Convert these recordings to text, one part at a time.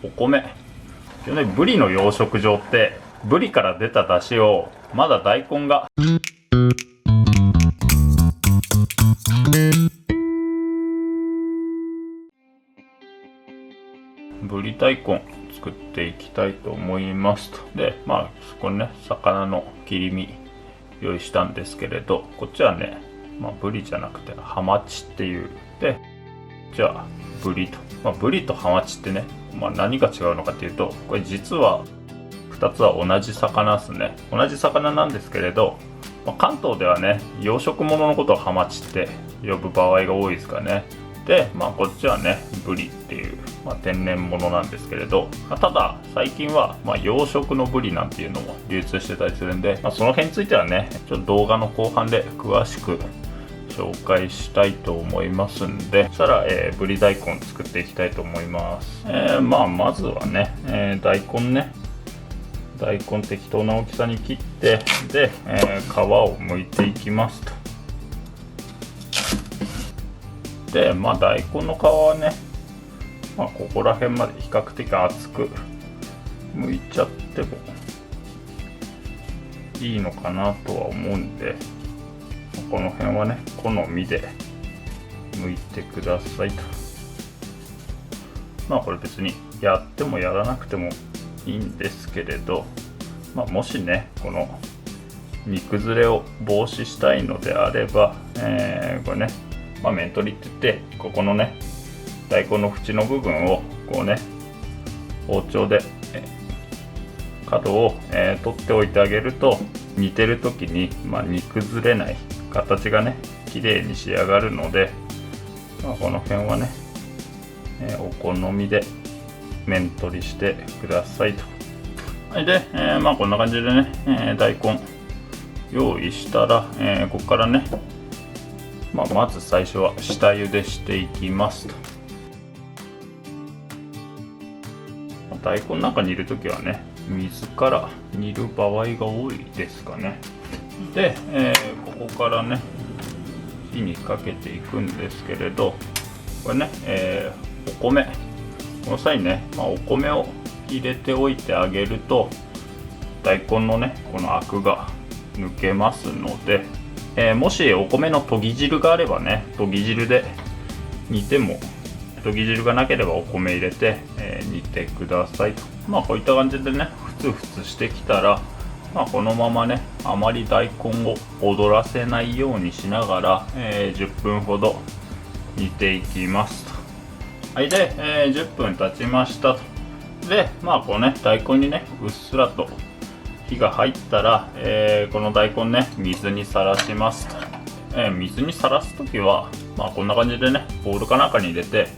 お米。ブリの養殖場ってブリから出た出汁をまだ大根がぶり大根作っていきたいと思いますと。でそこにね魚の切り身用意したんですけれど、こっちはねブリじゃなくてハマチっていうで、じゃあブリと、ブリとハマチってね、何が違うのかっていうと、これ実は2つは同じ魚ですね。同じ魚なんですけれど、関東ではね養殖物のことをハマチって呼ぶ場合が多いですかね。でこっちはねブリっていう、天然物なんですけれど、ただ最近は、養殖のブリなんていうのも流通してたりするんで、その辺についてはねちょっと動画の後半で詳しく紹介したいと思いますんで、そしたら、ぶり大根作っていきたいと思います。まずはね、大根適当な大きさに切って、で、皮を剥いていきますと。で大根の皮はね、ここら辺まで比較的厚く剥いちゃってもいいのかなとは思うんで、この辺はね好みで剥いてくださいと。これ別にやってもやらなくてもいいんですけれど、もしねこの煮崩れを防止したいのであれば、これね、面取りって言って、ここのね大根の縁の部分をこうね包丁で角を、取っておいてあげると、煮てる時に、煮崩れない形がね綺麗に仕上がるので、この辺はね、お好みで面取りしてくださいと。で、こんな感じでね、大根用意したら、ここからね、まず最初は下茹でしていきますと。大根なんか煮るときはね水から煮る場合が多いですかね。で、ここからね火にかけていくんですけれど、これね、お米、この際ね、お米を入れておいてあげると大根のねこのアクが抜けますので、もしお米のとぎ汁があればねとぎ汁で煮ても、とぎ汁がなければお米入れて、煮てくださいと。こういった感じでねふつふつしてきたら、このままねあまり大根を踊らせないようにしながら、10分ほど煮ていきますと。はい、で、10分経ちましたと。でこうね大根にねうっすらと火が入ったら、この大根ね水にさらしますと。水にさらす時はこんな感じでねボウルかなんかに入れて、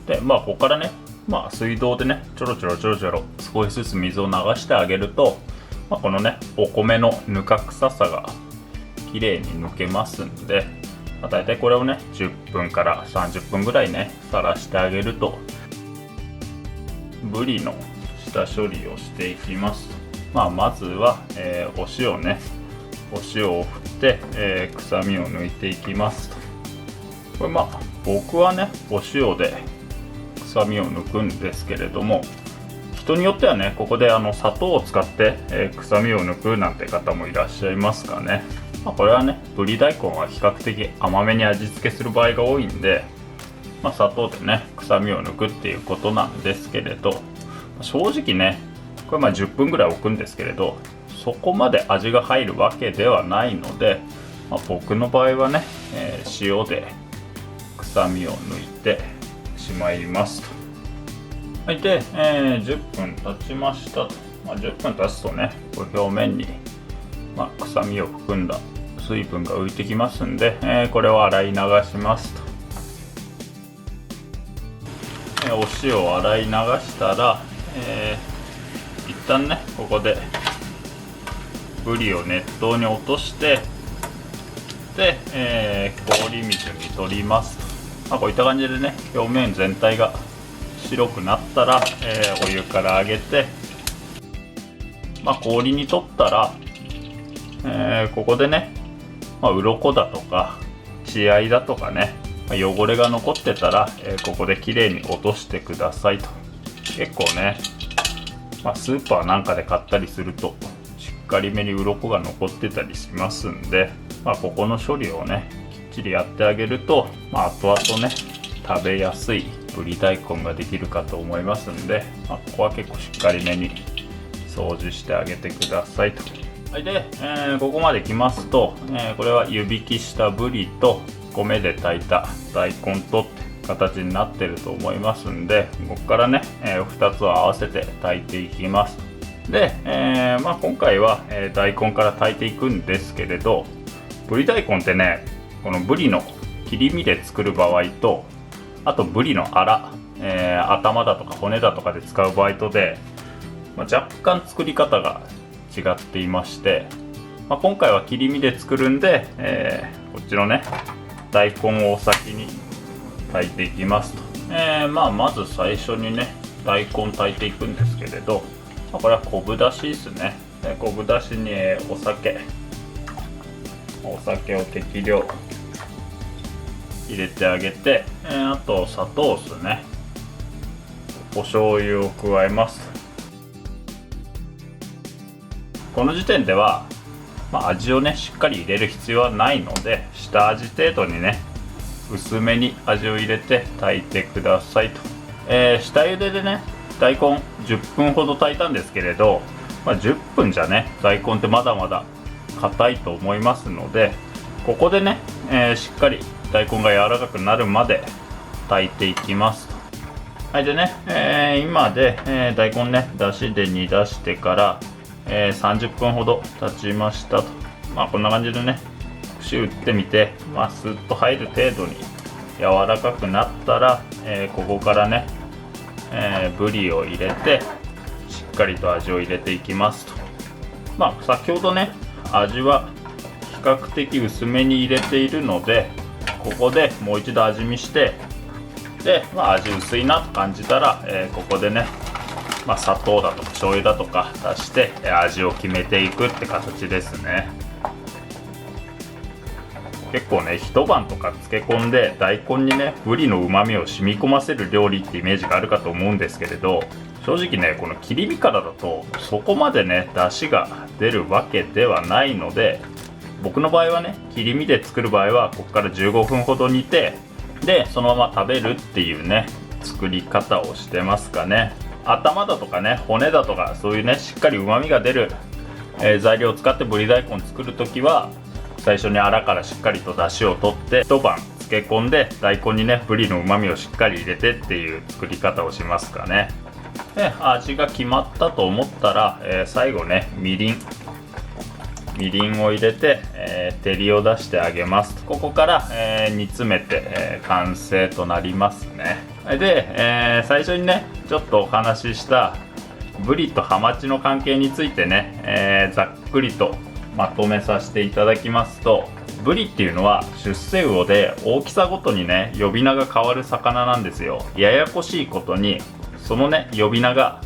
でここからね水道でねちょろちょろ少しずつ水を流してあげると、このねお米のぬか臭さがきれいに抜けますんで、だいたいこれをね10分から30分ぐらいねさらしてあげると、ぶりの下処理をしていきます。まずは、お塩を振って、臭みを抜いていきますと。これ僕はねお塩で臭みを抜くんですけれども、人によってはねここで砂糖を使って、臭みを抜くなんて方もいらっしゃいますかね。これはねぶり大根は比較的甘めに味付けする場合が多いんで、砂糖でね臭みを抜くっていうことなんですけれど、正直ねこれ10分ぐらい置くんですけれど、そこまで味が入るわけではないので、僕の場合はね、塩で臭みを抜いてしまいますと。はい、で、10分経ちましたと。10分経つとねこれ表面に、臭みを含んだ水分が浮いてきますんで、これを洗い流しますと。お塩を洗い流したら、一旦ねここでぶりを熱湯に落として、で、氷水に取りますと。こういった感じでね表面全体が白くなったら、お湯から上げて、氷に取ったら、ここでね、鱗だとか血合いだとかね汚れが残ってたら、ここできれいに落としてくださいと。結構ね、スーパーなんかで買ったりするとしっかりめに鱗が残ってたりしますんで、ここの処理をねきっちりやってあげると、後々ね食べやすいぶり大根ができるかと思いますんで、ここは結構しっかりめに掃除してあげてくださいと。で、ここまで来ますと、これは湯引きしたぶりと米で炊いた大根とって形になってると思いますんで、ここからね、2つを合わせて炊いていきます。で、今回は、大根から炊いていくんですけれど、ぶり大根ってね、このぶりの切り身で作る場合と、あとぶりのアラ、頭だとか骨だとかで使う場合とで、若干作り方が違っていまして、今回は切り身で作るんで、こっちのね大根を先に炊いていきますと。まず最初にね大根炊いていくんですけれど、これは昆布だしですね。昆布だしにお酒を適量入れてあげて、あと砂糖ですね。お醤油を加えます。この時点では、味をねしっかり入れる必要はないので、下味程度にね薄めに味を入れて炊いてくださいと。下茹ででね大根10分ほど炊いたんですけれど、10分じゃね大根ってまだまだ硬いと思いますので、ここでね、しっかり大根が柔らかくなるまで炊いていきますと。でね、今で、大根ねだしで煮出してから30分ほど経ちましたと。こんな感じでね串打ってみて、スッと入る程度に柔らかくなったら、ここからね、ぶりを入れてしっかりと味を入れていきますと。先ほどね味は比較的薄めに入れているので、ここでもう一度味見して、で、味薄いなと感じたら、ここでね砂糖だとか醤油だとか足して味を決めていくって形ですね。結構ね一晩とか漬け込んで大根にねぶりの旨味を染み込ませる料理ってイメージがあるかと思うんですけれど、正直ねこの切り身からだとそこまでね出汁が出るわけではないので、僕の場合はね切り身で作る場合はここから15分ほど煮て、でそのまま食べるっていうね作り方をしてますかね。頭だとかね骨だとかそういうねしっかり旨味が出る、材料を使ってぶり大根作るときは、最初にアラからしっかりと出汁を取って一晩漬け込んで、大根にねぶりの旨味をしっかり入れてっていう作り方をしますかね。で味が決まったと思ったら、最後ねみりんを入れて、照りを出してあげます。ここから、煮詰めて、完成となりますね。で、最初にねちょっとお話ししたぶりとハマチの関係についてね、ざっくりとまとめさせていただきますと、ブリっていうのは出世魚で大きさごとにね呼び名が変わる魚なんですよ。ややこしいことにそのね呼び名が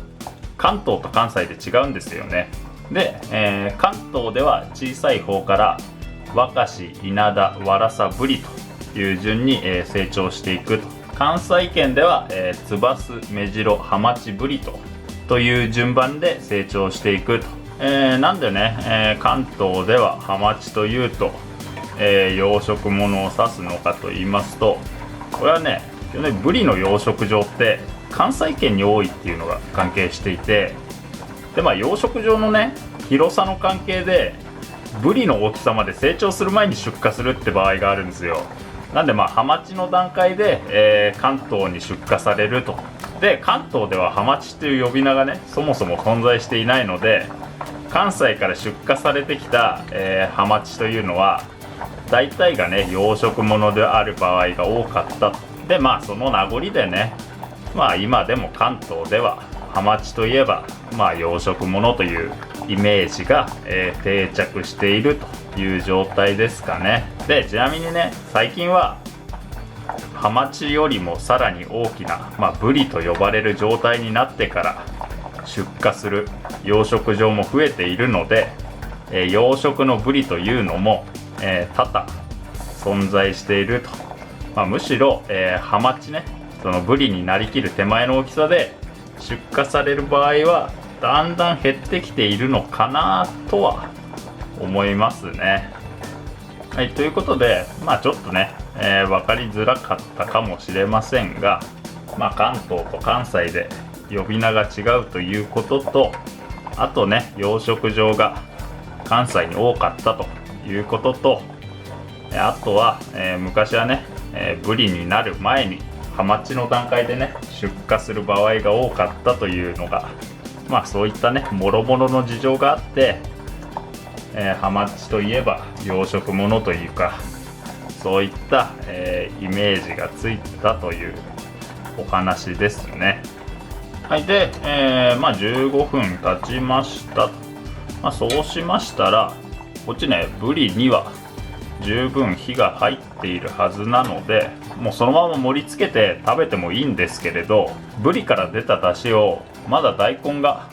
関東と関西で違うんですよね。で、関東では小さい方から若し、稲田、わらさ、ぶりという順に、成長していくと。関西圏では、つばす、めじろ、はまち、ぶりという順番で成長していくと。なんでね、関東ではハマチというと、養殖物を指すのかと言いますと、これはね基本的にブリの養殖場って関西圏に多いっていうのが関係していて、で養殖場のね広さの関係でブリの大きさまで成長する前に出荷するって場合があるんですよ。なんでハマチの段階で、関東に出荷されると。で関東ではハマチという呼び名がねそもそも存在していないので、関西から出荷されてきた、ハマチというのは大体がね養殖物である場合が多かったと。でその名残でね今でも関東ではハマチといえば養殖物というイメージが、定着しているという状態ですかね。でちなみにね最近はハマチよりもさらに大きな、ブリと呼ばれる状態になってから出荷する養殖場も増えているので、養殖のブリというのも、多々存在していると。むしろ、ハマチねそのブリになりきる手前の大きさで、出荷される場合はだんだん減ってきているのかなとは思いますね。はい、ということでちょっとね、分かりづらかったかもしれませんが、関東と関西で呼び名が違うということと、あとね養殖場が関西に多かったということと、あとは、昔はね、ブリになる前にハマチの段階でね出荷する場合が多かったというのが、そういったね諸々の事情があって、ハマチといえば養殖物というか、そういった、イメージがついたというお話ですね。はい、で、15分経ちました。そうしましたら、こっちねブリには十分火が入っているはずなので、もうそのまま盛り付けて食べてもいいんですけれど、ブリから出た出汁をまだ大根が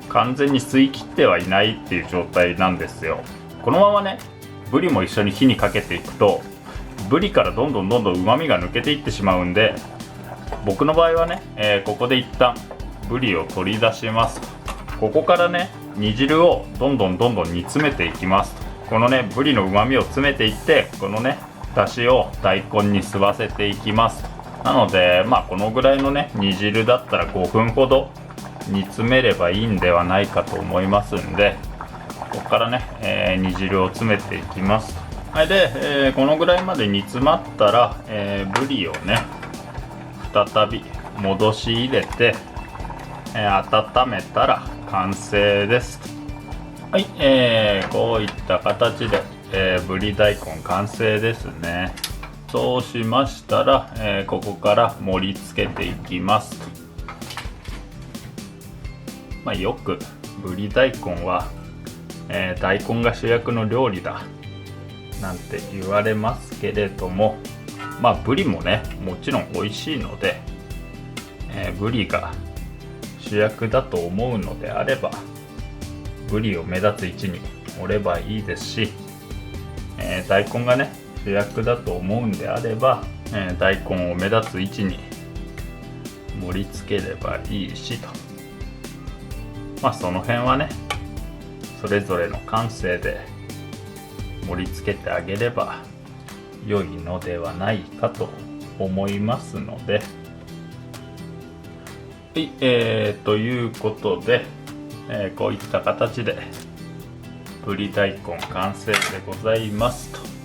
完全に吸い切ってはいないっていう状態なんですよ。このままねブリも一緒に火にかけていくと、ブリからどんどん旨味が抜けていってしまうんで、僕の場合はね、ここで一旦ブリを取り出します。ここからね煮汁をどんどん煮詰めていきます。このねブリの旨味を詰めていって、このね出汁を大根に吸わせていきます。なのでこのぐらいのね煮汁だったら5分ほど煮詰めればいいんではないかと思いますんで、ここからね、煮汁を詰めていきます。はい、で、このぐらいまで煮詰まったら、ブリをね再び戻し入れて、温めたら完成です。はい、こういった形で、ぶり大根完成ですね。そうしましたら、ここから盛り付けていきます。よくぶり大根は、大根が主役の料理だなんて言われますけれども、ぶりもねもちろん美味しいので、ぶりが主役だと思うのであればブリを目立つ位置に盛ればいいですし、大根がね主役だと思うんであれば、大根を目立つ位置に盛り付ければいいしと、その辺はねそれぞれの感性で盛り付けてあげれば良いのではないかと思いますので、はい、ということで、こういった形でぶり大根完成でございますと。